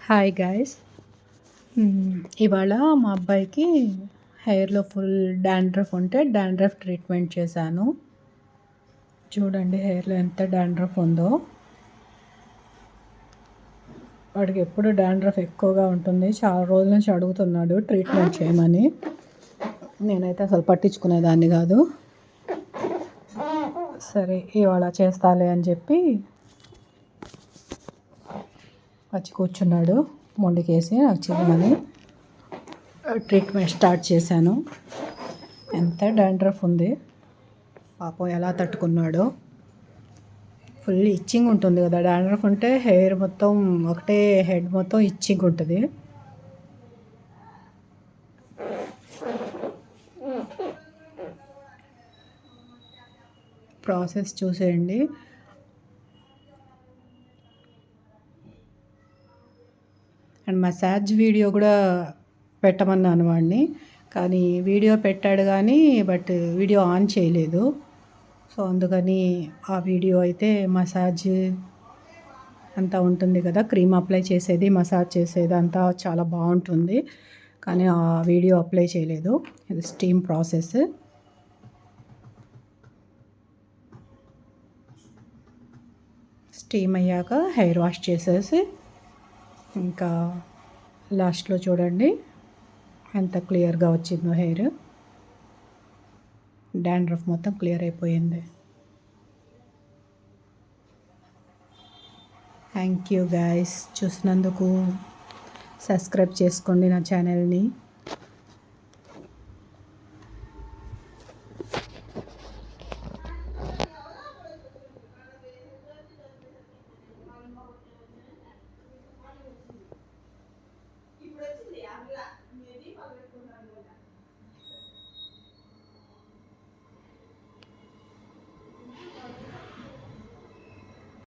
Hi guys. ఇవాళ మా అబ్బాయికి హెయిర్లో ఫుల్ డాండ్రఫ్ ఉంటే డాండ్రఫ్ ట్రీట్మెంట్ చేశాను. చూడండి హెయిర్లో ఎంత డాండ్రఫ్ ఉందో. వాడికి ఎప్పుడు డాండ్రఫ్ ఎక్కువగా ఉంటుంది. చాలా రోజుల నుంచి అడుగుతున్నాడు ట్రీట్మెంట్ చేయమని. నేనైతే అసలు పట్టించుకునేదాన్ని కాదు. సరే ఇవాళ చేస్తాలే అని చెప్పి వచ్చి కూర్చున్నాడు. మొండికేసి నాకు చేయమని ట్రీట్మెంట్ స్టార్ట్ చేశాను. ఎంత డాండ్రఫ్ ఉంది, పాపం ఎలా తట్టుకున్నాడో. ఫుల్ ఇచ్చింగ్ ఉంటుంది కదా డాండ్రఫ్ ఉంటే, హెయిర్ మొత్తం ఒకటే హెడ్ మొత్తం ఇచ్చింగ్ ఉంటుంది. ప్రాసెస్ చూసేయండి. అండ్ మసాజ్ వీడియో కూడా పెట్టమన్నాను వాడిని, కానీ వీడియో పెట్టాడు కానీ వీడియో ఆన్ చేయలేదు. సో అందుకని ఆ వీడియో అయితే మసాజ్ అంతా ఉంటుంది కదా, క్రీమ్ అప్లై చేసేది, మసాజ్ చేసేది అంతా చాలా బాగుంటుంది. కానీ ఆ వీడియో అప్లై చేయలేదు. ఇది స్టీమ్ ప్రాసెస్. స్టీమ్ అయ్యాక హెయిర్ వాష్ చేసేసి ఇంకా లాస్ట్లో చూడండి ఎంత క్లియర్గా వచ్చిందో హెయిర్. డాండ్రఫ్ మొత్తం క్లియర్ అయిపోయింది. థ్యాంక్ యూ గైస్, చూసినందుకు. సబ్స్క్రైబ్ చేసుకోండి నా ఛానల్ని.